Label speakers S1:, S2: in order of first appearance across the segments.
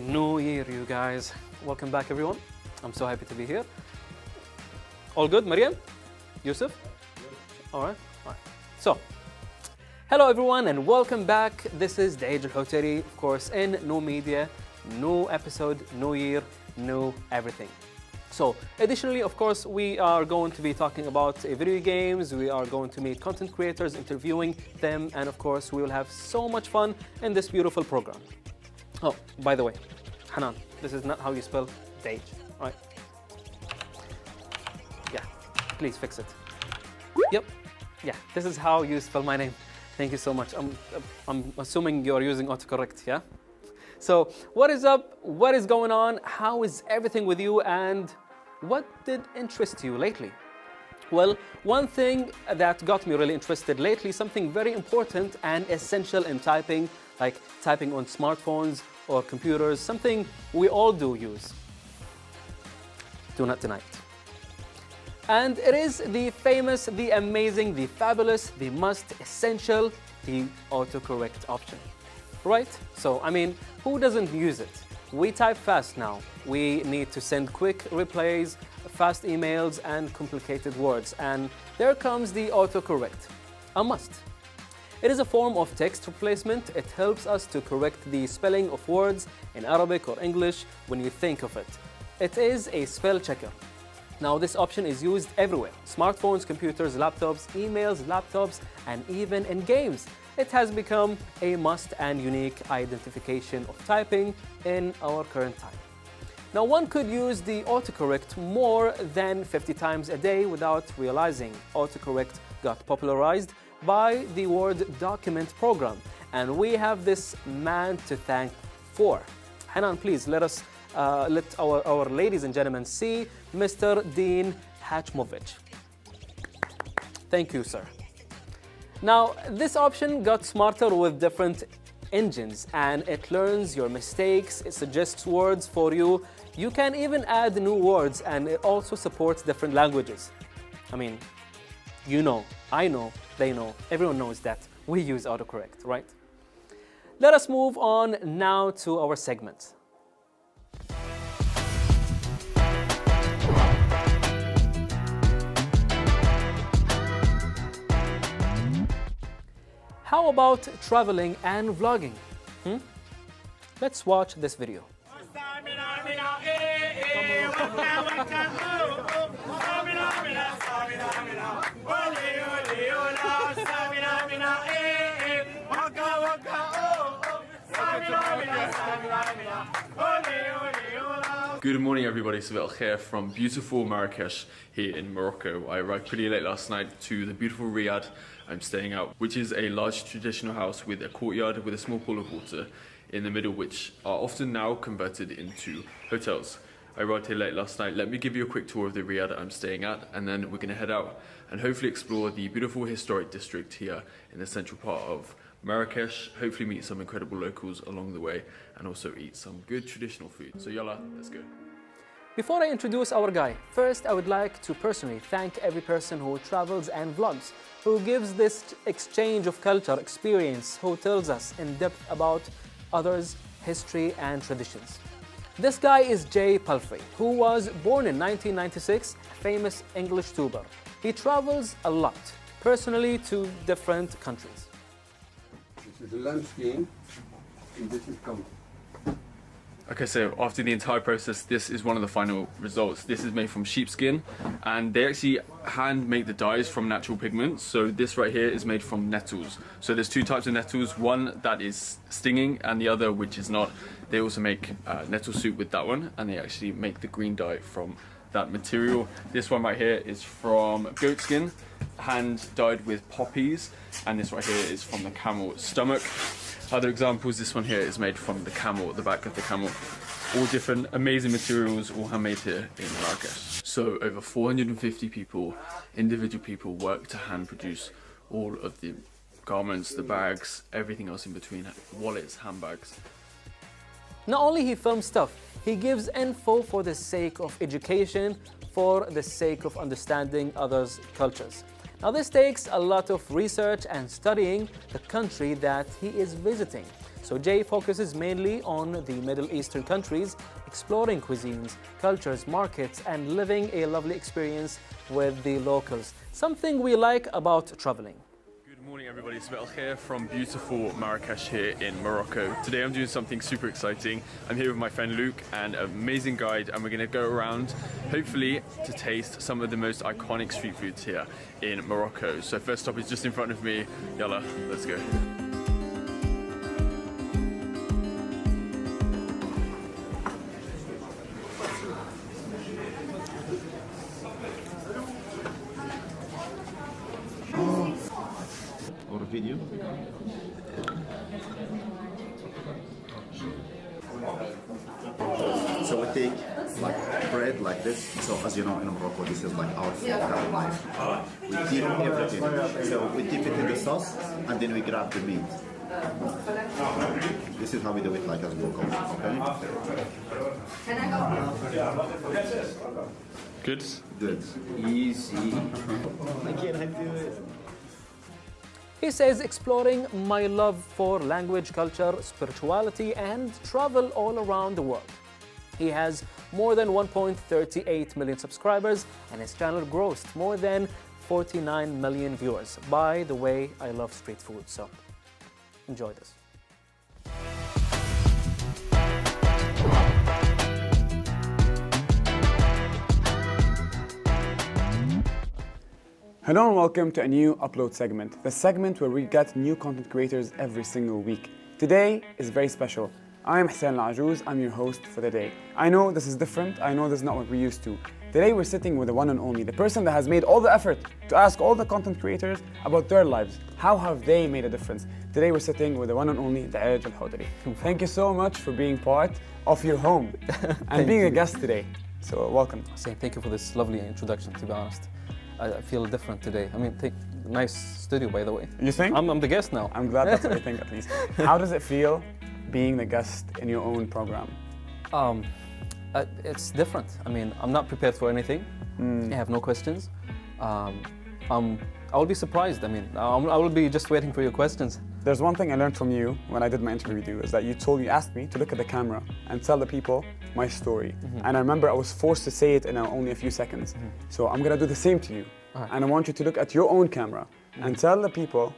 S1: a new year, you guys. Welcome back, everyone. I'm so happy to be here. All good, Mariame? Yousef? All right. So, hello, everyone, and welcome back. This is Duaij Al-Hotari, of course, in new media, new episode, new year, new everything. So, additionally, of course, we are going to be talking about video games. We are going to meet content creators, interviewing them, and of course, we will have so much fun in this beautiful program. Oh, by the way, Hanan, this is not how you spell Duaij, right? Yeah, please fix it. Yep, yeah, this is how you spell my name. Thank you so much. I'm assuming you're using autocorrect, yeah? So, what is up? What is going on? How is everything with you? And what did interest you lately? Well, one thing that got me really interested lately, something very important and essential in typing, like typing on smartphones or computers, something we all do use. Do not deny it. And it is the famous, the amazing, the fabulous, the most essential, the autocorrect option. Right? So, I mean, who doesn't use it? We type fast now. We need to send quick replies, fast emails, and complicated words. And there comes the autocorrect. A must. It is a form of text replacement. It helps us to correct the spelling of words in Arabic or English when you think of it. It is a spell checker. Now, this option is used everywhere. Smartphones, computers, laptops, emails, laptops, and even in games. It has become a must and unique identification of typing in our current time. Now, one could use the autocorrect more than 50 times a day without realizing. Autocorrect got popularized by the Word document program, and we have this man to thank for. Hanan, please let our ladies and gentlemen see Mr. Dean Hatchmovich. Thank you, sir. Now, this option got smarter with different engines, and it learns your mistakes, it suggests words for you. You can even add new words, and it also supports different languages. I mean, you know, I know, they know, everyone knows that we use autocorrect, right? Let us move on now to our segment. How about traveling and vlogging? Let's watch this video.
S2: Good morning, everybody. Sabel here from beautiful Marrakesh here in Morocco. I arrived pretty late last night to the beautiful Riyadh I'm staying at, which is a large traditional house with a courtyard with a small pool of water in the middle, which are often now converted into hotels. I arrived here late last night. Let me give you a quick tour of the Riyadh I'm staying at, and then we're going to head out and hopefully explore the beautiful historic district here in the central part of Marrakesh, hopefully meet some incredible locals along the way, and also eat some good traditional food. So yalla, let's go.
S1: Before I introduce our guy, first I would like to personally thank every person who travels and vlogs, who gives this exchange of culture experience, who tells us in depth about others' history and traditions. This guy is Jay Palfrey, who was born in 1996, a famous English tuber. He travels a lot, personally to different countries.
S3: This is a lambskin, and this is camel.
S2: Okay, so after the entire process, this is one of the final results. This is made from sheepskin, and they actually hand make the dyes from natural pigments. So this right here is made from nettles. So there's two types of nettles, one that is stinging and the other which is not. They also make nettle soup with that one, and they actually make the green dye from that material. This one right here is from goat skin, hand dyed with poppies, and this right here is from the camel stomach. Other examples, this one here is made from the camel, the back of the camel. All different amazing materials, all handmade here in Marrakesh. So over 450 people, individual people, work to hand produce all of the garments, the bags, everything else in between, wallets, handbags.
S1: Not only he films stuff, he gives info for the sake of education, for the sake of understanding others' cultures. Now this takes a lot of research and studying the country that he is visiting. So Jay focuses mainly on the Middle Eastern countries, exploring cuisines, cultures, markets, and living a lovely experience with the locals. Something we like about traveling.
S2: Good morning everybody, it's Al-Khair from beautiful Marrakesh here in Morocco. Today I'm doing something super exciting. I'm here with my friend Luke and an amazing guide, and we're going to go around hopefully to taste some of the most iconic street foods here in Morocco. So first stop is just in front of me. Yalla, let's go.
S4: Or a video. So we take like bread like this. So as you know, in Morocco, this is like our food, our life. We dip everything. So we dip it in the sauce, and then we grab the meat. This is how we do it, like as locals. Okay.
S2: Good?
S4: Good. Easy. I can't do it.
S1: He says exploring my love for language, culture, spirituality, and travel all around the world. He has more than 1.38 million subscribers, and his channel grossed more than 49 million viewers. By the way, I love street food, so enjoy this.
S5: Hello and welcome to a new upload segment, the segment where we get new content creators every single week. Today is very special. I am Hussain Alajouz, I'm your host for the day. I know this is different, I know this is not what we're used to. Today we're sitting with the one and only, the person that has made all the effort to ask all the content creators about their lives. How have they made a difference? Today we're sitting with the one and only Duaij Al-Hotari. Thank you so much for being part of your home and being a guest today. So welcome.
S1: Thank you for this lovely introduction, to be honest. I feel different today. I mean, nice studio, by the way.
S5: You think?
S1: I'm the guest now.
S5: I'm glad that's what you think, at least. How does it feel being the guest in your own program?
S1: It's different. I mean, I'm not prepared for anything. I have no questions. I'll be surprised. I mean, I will be just waiting for your questions.
S5: There's one thing I learned from you when I did my interview with you, is that you asked me to look at the camera and tell the people my story. And I remember I was forced to say it in only a few seconds. So I'm gonna do the same to you. And I want you to look at your own camera and tell the people,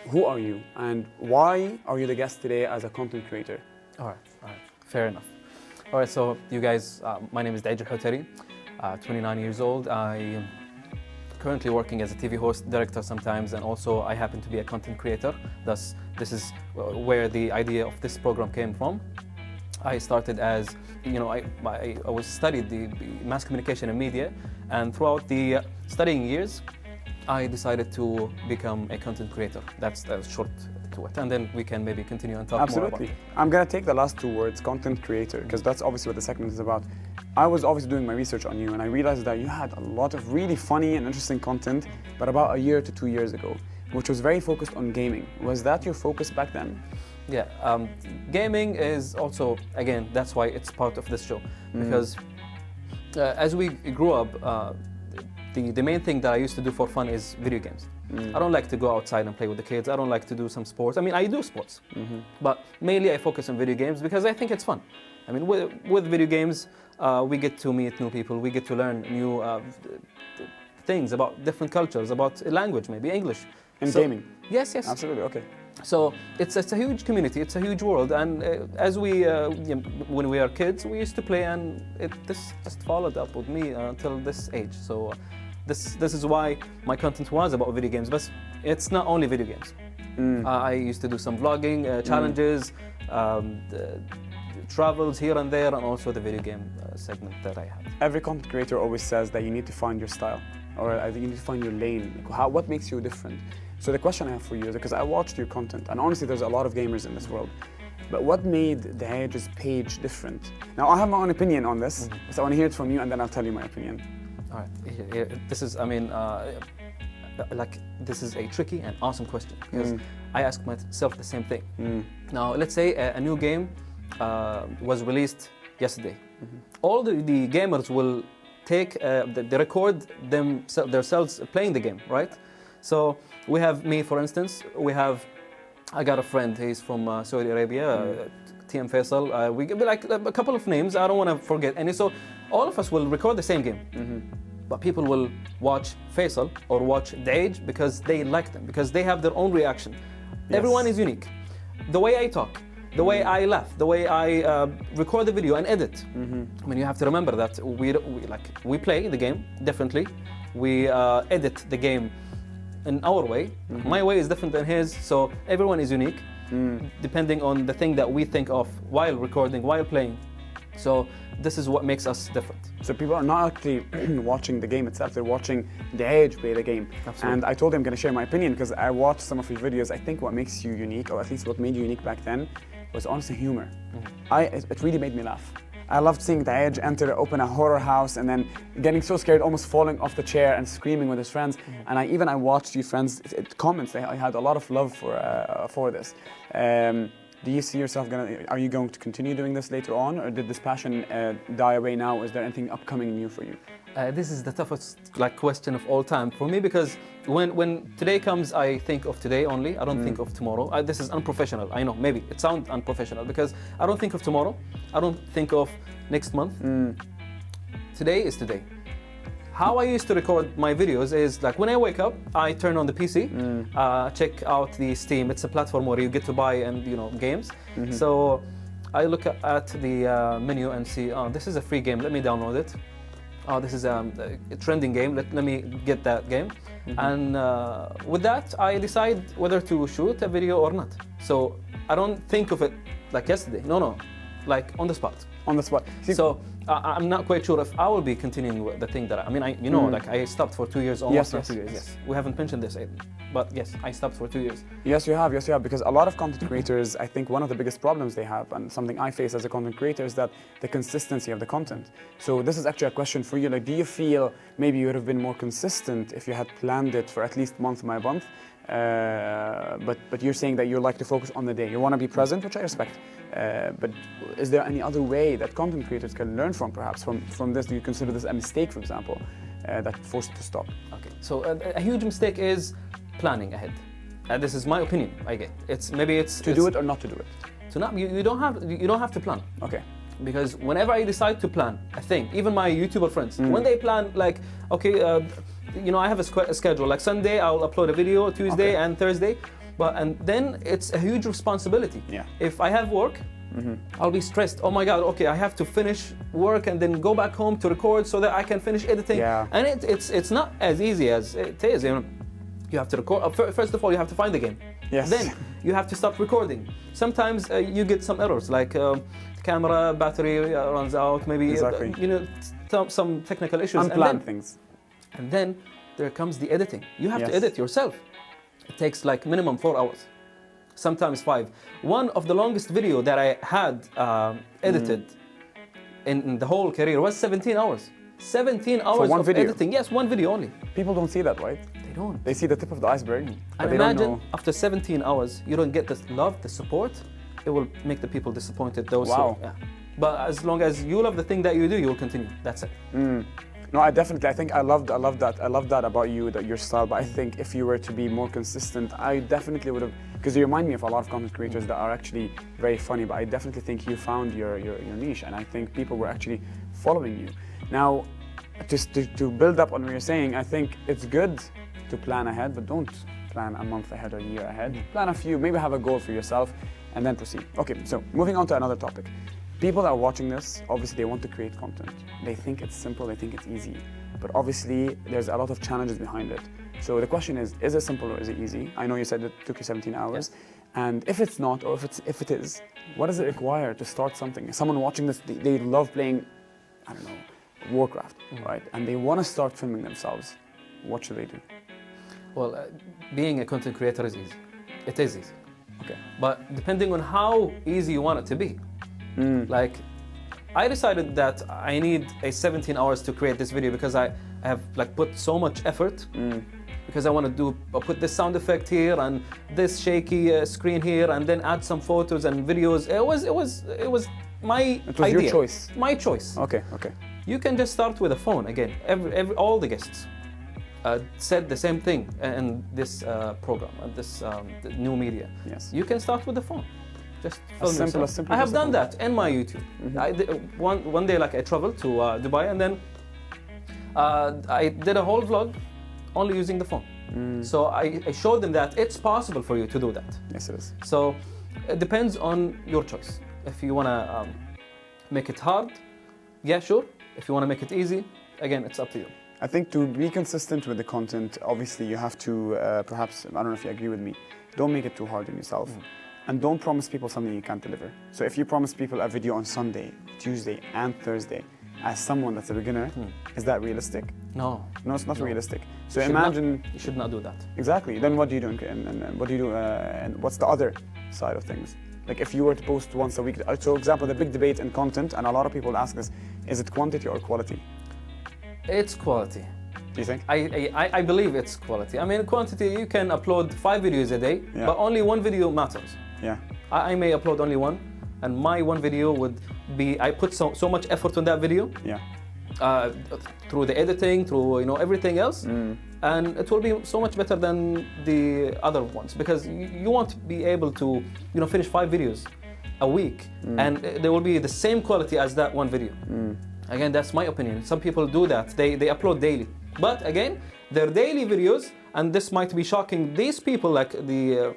S5: who are you and why are you the guest today as a content creator?
S1: All right, fair enough. All right, so you guys, my name is Duaij Al-Hotari, 29 years old. I am currently working as a TV host, director sometimes, and also I happen to be a content creator. Thus, this is where the idea of this program came from. I started as, you know, I studied the mass communication and media, and throughout the studying years, I decided to become a content creator. That's short to it, and then we can maybe continue and talk more about it.
S5: Absolutely. I'm gonna take the last two words, content creator, because that's obviously what the segment is about. I was obviously doing my research on you, and I realized that you had a lot of really funny and interesting content, but about a year to 2 years ago, which was very focused on gaming. Was that your focus back then?
S1: Yeah, gaming is also, again, that's why it's part of this show, because as we grew up, the main thing that I used to do for fun is video games. I don't like to go outside and play with the kids. I don't like to do some sports. I mean, I do sports, but mainly I focus on video games because I think it's fun. I mean, with video games, we get to meet new people. We get to learn new things about different cultures, about language, maybe English.
S5: In gaming?
S1: Yes.
S5: Absolutely, okay.
S1: So it's a huge community, it's a huge world, and as we, when we are kids, we used to play, and this just followed up with me until this age. So this is why my content was about video games, but it's not only video games. I used to do some vlogging, challenges, travels here and there, and also the video game segment that I have.
S5: Every content creator always says that you need to find your style, or you need to find your lane. What makes you different? So the question I have for you is, because I watched your content, and honestly there's a lot of gamers in this world, but what made Duaij's page different? Now I have my own opinion on this, so I want to hear it from you, and then I'll tell you my opinion.
S1: All right, this is, I mean, this is a tricky and awesome question, because I ask myself the same thing. Now let's say a new game was released yesterday. All the gamers will take, they record themselves playing the game, right? So we have me, for instance, we have I got a friend, he's from Saudi Arabia, TM Faisal. We give like a couple of names, I don't want to forget any. So all of us will record the same game. But people will watch Faisal or watch Duaij because they like them, because they have their own reaction. Everyone is unique. The way I talk, the way I laugh, the way I record the video and edit. I mean, you have to remember that we play the game differently. We edit the game in our way. My way is different than his, so everyone is unique, depending on the thing that we think of while recording, while playing. So this is what makes us different.
S5: So people are not actually watching the game itself, they're watching Duaij play the game.
S1: Absolutely.
S5: And I told him I'm going to share my opinion because I watched some of your videos. I think what makes you unique, or at least what made you unique back then, was honestly humor. It really made me laugh. I loved seeing Duaij open a horror house and then getting so scared, almost falling off the chair and screaming with his friends. And I watched you friends comments. I had a lot of love for this. Do you see yourself are you going to continue doing this later on, or did this passion die away now? Is there anything upcoming new for you?
S1: This is the toughest question of all time for me, because when today comes, I think of today only. I don't think of tomorrow. This is unprofessional. I know, maybe it sounds unprofessional because I don't think of tomorrow. I don't think of next month. Today is today. How I used to record my videos is like when I wake up, I turn on the PC, check out the Steam. It's a platform where you get to buy and games. So I look at the menu and see, oh, this is a free game. Let me download it. Oh, this is a trending game. Let me get that game. And with that, I decide whether to shoot a video or not. So I don't think of it like yesterday. No, like on the spot.
S5: On the spot.
S1: So I'm not quite sure if I will be continuing with the thing that I stopped for 2 years almost.
S5: Yes.
S1: 2 years. Yes. We haven't mentioned this, but yes, I stopped for 2 years.
S5: Yes, you have. Because a lot of content creators, I think one of the biggest problems they have, and something I face as a content creator, is that the consistency of the content. So this is actually a question for you. Like, do you feel maybe you would have been more consistent if you had planned it for at least month by month? But you're saying that you like to focus on the day. You want to be present, which I respect. But is there any other way that content creators can learn from, perhaps, from this? Do you consider this a mistake, for example, that forced you to stop?
S1: Okay, so a huge mistake is planning ahead. This is my opinion. I get it's
S5: do it or not to do it.
S1: To not you don't have to plan.
S5: Okay.
S1: Because whenever I decide to plan a thing, even my YouTuber friends, when they plan like, okay, I have a schedule. Like Sunday, I'll upload a video, Tuesday and Thursday, and then it's a huge responsibility.
S5: Yeah.
S1: If I have work, I'll be stressed. Oh my God, okay, I have to finish work and then go back home to record so that I can finish editing.
S5: Yeah.
S1: And it's not as easy as it is. You have to record. First of all, you have to find the game.
S5: Yes.
S1: Then you have to start recording. Sometimes you get some errors, like camera battery runs out, maybe
S5: exactly.
S1: Some technical issues.
S5: Unplanned things.
S1: And then there comes the editing. You have
S5: Yes.
S1: to edit yourself. It takes like minimum 4 hours, sometimes 5. One of the longest video that I had edited in the whole career was 17 hours. 17 hours
S5: one
S1: of
S5: video?
S1: editing. Yes, one video only.
S5: People don't see that, right?
S1: They don't.
S5: They see the tip of the iceberg. But
S1: And
S5: they don't
S1: imagine
S5: know.
S1: after 17 hours, you don't get the love, the support. It will make the people disappointed.
S5: Wow.
S1: But as long as you love the thing that you do, you will continue. That's it.
S5: No, I think I love that. I love that about you, your style. But I think if you were to be more consistent, I definitely would have, because you remind me of a lot of content creators that are actually very funny. But I definitely think you found your niche, and I think people were actually following you. Now, just to build up on what you're saying, I think it's good to plan ahead, but don't plan a month ahead or a year ahead. Plan a few, maybe have a goal for yourself, and then proceed. Okay, so moving on to another topic. People that are watching this, obviously they want to create content. They think it's simple, they think it's easy. But obviously there's a lot of challenges behind it. So the question is it simple or is it easy? I know you said it took you 17 hours. Yeah. And if it's not, or if it is, what does it require to start something? Someone watching this, they love playing, I don't know, Warcraft, right? And they want to start filming themselves. What should they do?
S1: Well, being a content creator is easy. It is easy.
S5: Okay.
S1: But depending on how easy you want it to be. Like, I decided that I need 17 hours to create this video because I have put so much effort. Because I want to put this sound effect here and this shaky screen here, and then add some photos and videos. It was my idea.
S5: It was your choice.
S1: My choice.
S5: Okay.
S1: You can just start with a phone again. All the guests. said the same thing in this program, this the new media.
S5: Yes.
S1: You can start with the phone. Just film yourself.
S5: simple
S1: I have
S5: as the
S1: done
S5: phone.
S1: that in my YouTube. I did, one day, like I traveled to Dubai, and then I did a whole vlog only using the phone. So I showed them that it's possible for you to do that.
S5: Yes, it is.
S1: So it depends on your choice. If you want to make it hard, yeah, sure. If you want to make it easy, again, it's up to you.
S5: I think to be consistent with the content, obviously you have to perhaps, I don't know if you agree with me, don't make it too hard on yourself. And don't promise people something you can't deliver. So if you promise people a video on Sunday, Tuesday, and Thursday, as someone that's a beginner, is that realistic?
S1: No.
S5: No, it's not realistic. So
S1: You should
S5: imagine...
S1: you should not do that.
S5: Exactly. Then what do you do? And what do you do? And what's the other side of things? Like if you were to post once a week, so for example, the big debate in content, and a lot of people ask this, is it quantity or quality?
S1: It's quality.
S5: Do you think?
S1: I believe it's quality. I mean, quantity, you can upload 5 videos a day,
S5: Yeah.
S1: but only one video matters.
S5: Yeah.
S1: I may upload only one, and my one video would be, I put so much effort on that video,
S5: Yeah.
S1: through the editing, through everything else, and it will be so much better than the other ones, because you won't be able to finish 5 videos a week, and they will be the same quality as that one video. Again, that's my opinion. Some people do that. They upload daily, but again, their daily videos, and this might be shocking these people, like the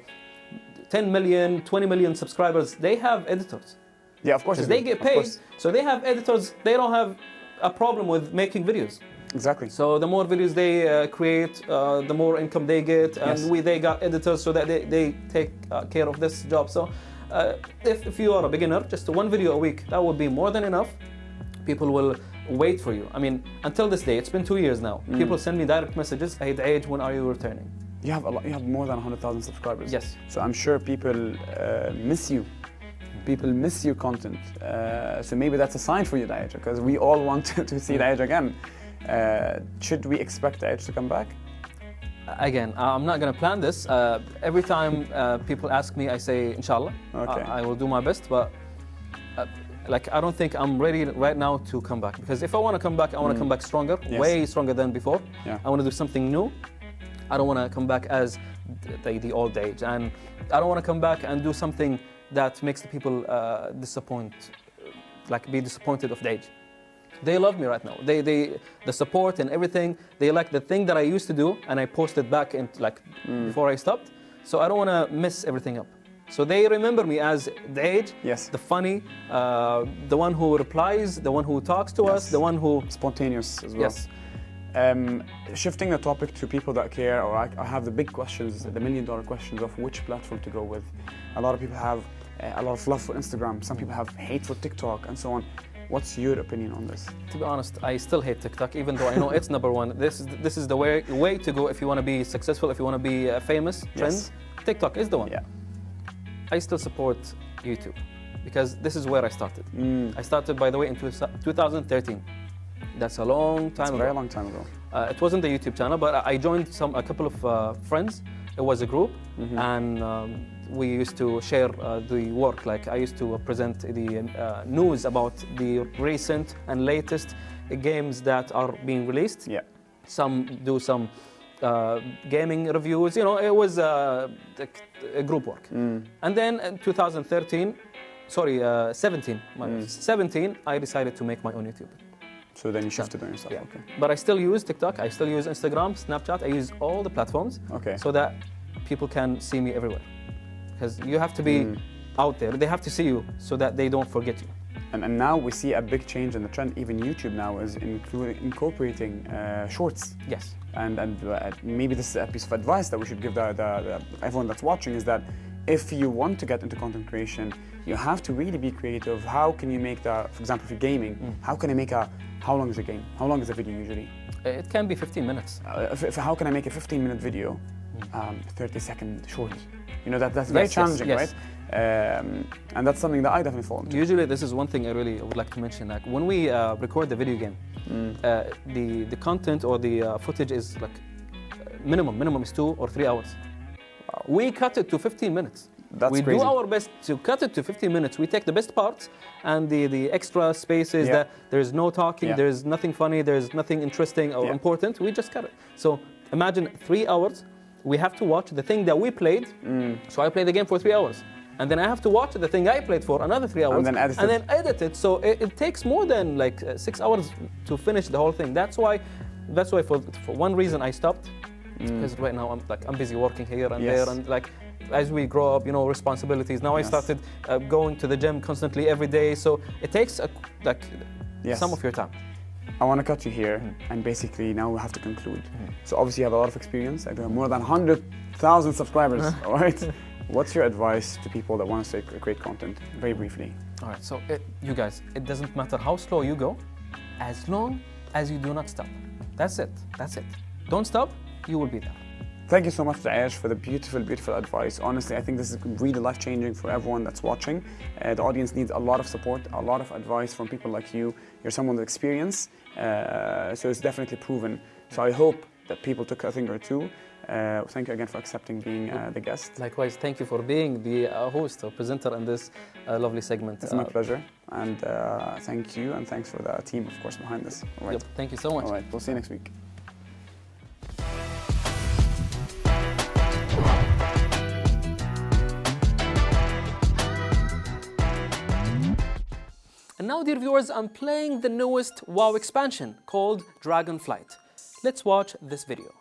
S1: 10 million, 20 million subscribers, they have editors.
S5: Yeah, of course.
S1: Because they get
S5: Of
S1: paid,
S5: course.
S1: so they have editors. They don't have a problem with making videos.
S5: Exactly.
S1: So the more videos they create, the more income they get, and
S5: Yes.
S1: they got editors so that they take care of this job. So if you are a beginner, just one video a week, that would be more than enough. People will wait for you. I mean, until this day, it's been 2 years now. People send me direct messages, hey Duaij, when are you returning?
S5: You have a lot. You have more than 100,000 subscribers.
S1: Yes.
S5: So I'm sure people miss you. People miss your content. So maybe that's a sign for you, Duaij, because we all want to see Duaij again. Should we expect Duaij to come back?
S1: Again, I'm not going to plan this. Every time people ask me, I say, inshallah,
S5: Okay.
S1: I will do my best, but I don't think I'm ready right now to come back. Because if I want to come back, I want to come back stronger,
S5: Yes.
S1: way stronger than before.
S5: Yeah.
S1: I want to do something new. I don't want to come back as the old age. And I don't want to come back and do something that makes the people be disappointed of Duaij. They love me right now. The support and everything. They like the thing that I used to do, and I posted back in before I stopped. So I don't want to mess everything up. So they remember me as Duaij,
S5: Yes.
S1: the funny, the one who replies, the one who talks to us,
S5: Yes.
S1: the one who.
S5: Spontaneous as well.
S1: Yes.
S5: Shifting the topic to people that care, or I have the big questions, the million-dollar questions of which platform to go with. A lot of people have a lot of love for Instagram. Some people have hate for TikTok and so on. What's your opinion on this?
S1: To be honest, I still hate TikTok, even though I know it's number one. This is the way to go if you want to be successful, if you want to be famous, trends. TikTok is the one.
S5: Yeah.
S1: I still support YouTube because this is where I started. I started, by the way, in 2013. That's a long time
S5: It's a
S1: ago.
S5: very long time ago.
S1: It wasn't the YouTube channel, but I joined a couple of friends. It was a group, and we used to share the work. Like I used to present the news about the recent and latest games that are being released.
S5: Yeah.
S1: Some do some gaming reviews. It was a group work. And then in 2017, I decided to make my own YouTube.
S5: So then you shifted on yourself.
S1: Yeah.
S5: Okay.
S1: But I still use TikTok, I still use Instagram, Snapchat, I use all the platforms
S5: Okay.
S1: so that people can see me everywhere. Because you have to be out there, they have to see you so that they don't forget you.
S5: And now we see a big change in the trend. Even YouTube now is incorporating shorts.
S1: Yes.
S5: And maybe this is a piece of advice that we should give the everyone that's watching is that if you want to get into content creation, you have to really be creative. How can you make that, for example, if you're gaming, how can I make how long is a game? How long is a video usually?
S1: It can be 15 minutes.
S5: How can I make a 15-minute video, 30-second short? That's very
S1: Yes,
S5: challenging,
S1: yes.
S5: right? And that's something that I definitely fall into.
S1: Usually this is one thing I really would like to mention. Like when we record the video game, the content or the footage is like minimum is 2 or 3 hours.
S5: Wow.
S1: We cut it to 15 minutes.
S5: That's
S1: we
S5: crazy.
S1: do our best to cut it to 15 minutes. We take the best parts and the extra spaces
S5: Yeah.
S1: that there's no talking,
S5: Yeah.
S1: there's nothing funny, there's nothing interesting or
S5: Yeah.
S1: important. We just cut it. So Imagine 3 hours, we have to watch the thing that we played. So I play the game for 3 hours. And then I have to watch the thing I played for another 3 hours.
S5: And then edit
S1: it. So it takes more than like 6 hours to finish the whole thing. That's why for one reason I stopped. Because right now I'm busy working here and there, and like as we grow up, responsibilities. Now I started going to the gym constantly every day. So it takes some of your time.
S5: I want to cut you here, and basically now we have to conclude. So obviously you have a lot of experience. I have more than 100,000 subscribers, all right? What's your advice to people that want to create content, very briefly?
S1: All right, so you guys, it doesn't matter how slow you go, as long as you do not stop. That's it. Don't stop, you will be there.
S5: Thank you so much, Duaij, for the beautiful, beautiful advice. Honestly, I think this is really life-changing for everyone that's watching. The audience needs a lot of support, a lot of advice from people like you. You're someone with experience, so it's definitely proven. So I hope that people took a thing or two. Thank you again for accepting being the guest.
S1: Likewise, thank you for being the host or presenter in this lovely segment.
S5: It's my pleasure. And thank you, and thanks for the team, of course, behind this. All right.
S1: Yep, thank you so much.
S5: All right, we'll see you next week.
S1: And now, dear viewers, I'm playing the newest WoW expansion called Dragonflight. Let's watch this video.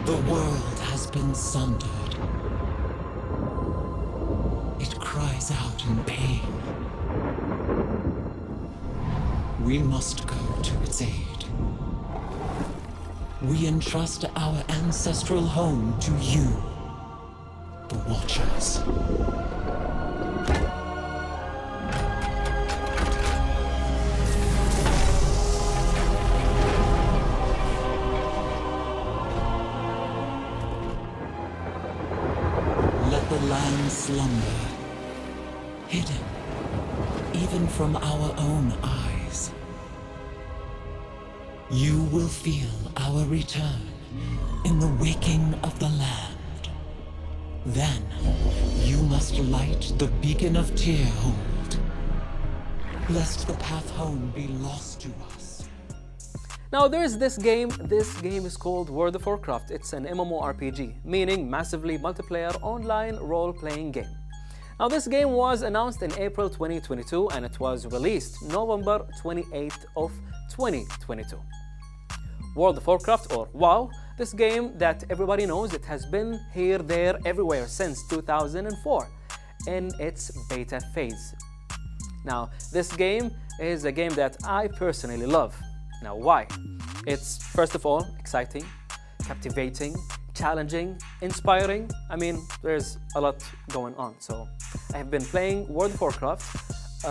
S6: The world has been sundered. It cries out in pain. We must go to its aid. We entrust our ancestral home to you, the Watchers. Let the land slumber, hidden even from our own eyes. You will feel our return in the waking of the land. Then you must light the beacon of Tearhold, lest the path home be lost to us.
S1: Now there's this game. This game is called World of Warcraft. It's an MMORPG, meaning massively multiplayer online role-playing game. Now this game was announced in April 2022 and it was released November 28th of 2022. World of Warcraft, or WoW, this game that everybody knows, it has been here, there, everywhere since 2004 in its beta phase. Now this game is a game that I personally love. Now why? It's first of all exciting, captivating, challenging, inspiring. I mean, there's a lot going on. So I have been playing World of Warcraft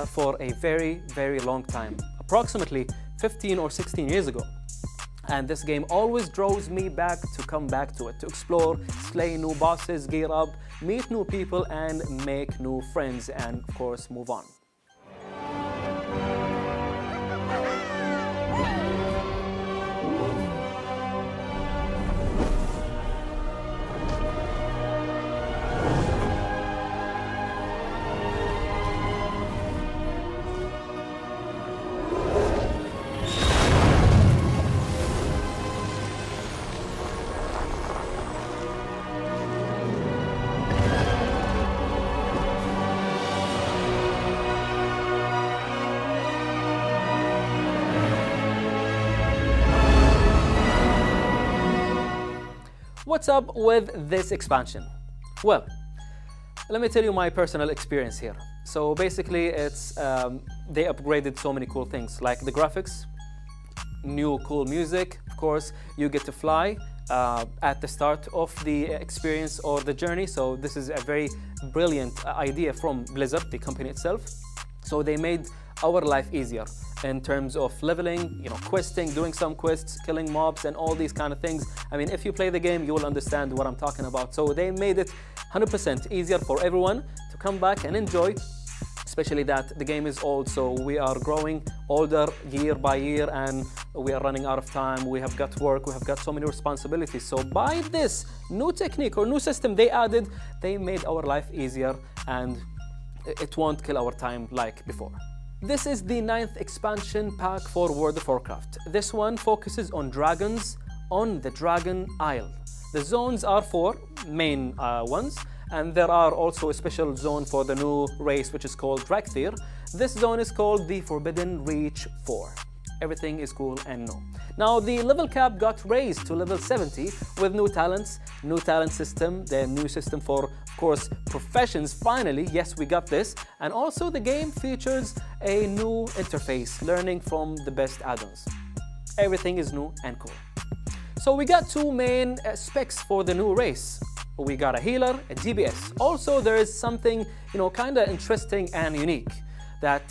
S1: for a very, very long time, approximately 15 or 16 years ago. And this game always draws me back to come back to it, to explore, slay new bosses, gear up, meet new people, and make new friends, and of course, move on. What's up with this expansion? Well, let me tell you my personal experience here. So basically, it's they upgraded so many cool things, like the graphics, new cool music. Of course, you get to fly at the start of the experience or the journey. So this is a very brilliant idea from Blizzard, the company itself. So they made our life easier in terms of leveling, questing, doing some quests, killing mobs, and all these kind of things. I mean, if you play the game, you will understand what I'm talking about. So they made it 100% easier for everyone to come back and enjoy, especially that the game is old, so we are growing older year by year and we are running out of time. We have got work, we have got so many responsibilities. So by this new technique or new system they added, they made our life easier and it won't kill our time like before. This is the 9th expansion pack for World of Warcraft. This one focuses on dragons on the Dragon Isle. The zones are 4 main ones, and there are also a special zone for the new race which is called Drakthir. This zone is called the Forbidden Reach 4. Everything is cool and new. Now the level cap got raised to level 70 with new talents, new talent system, the new system for, of course, professions. Finally, yes, we got this. And also the game features a new interface, learning from the best add-ons. Everything is new and cool. So we got 2 main specs for the new race. We got a healer, a DPS. Also, there is something, kind of interesting and unique that,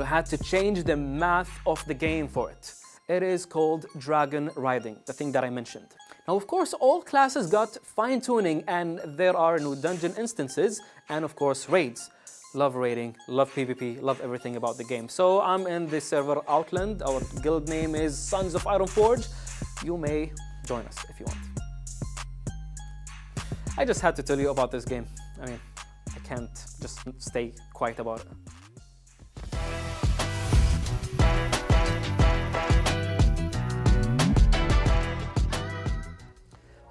S1: had to change the math of the game for it. It is called dragon riding, the thing that I mentioned. Now, of course, all classes got fine-tuning and there are new dungeon instances and, of course, raids. Love raiding, love PvP, love everything about the game. So I'm in the server Outland. Our guild name is Sons of Ironforge. You may join us if you want. I just had to tell you about this game. I mean, I can't just stay quiet about it.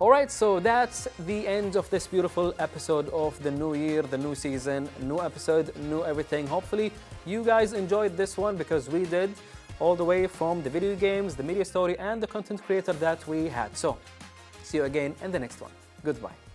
S1: Alright, so that's the end of this beautiful episode of the new year, the new season, new episode, new everything. Hopefully you guys enjoyed this one because we did, all the way from the video games, the media story, and the content creator that we had. So, see you again in the next one. Goodbye.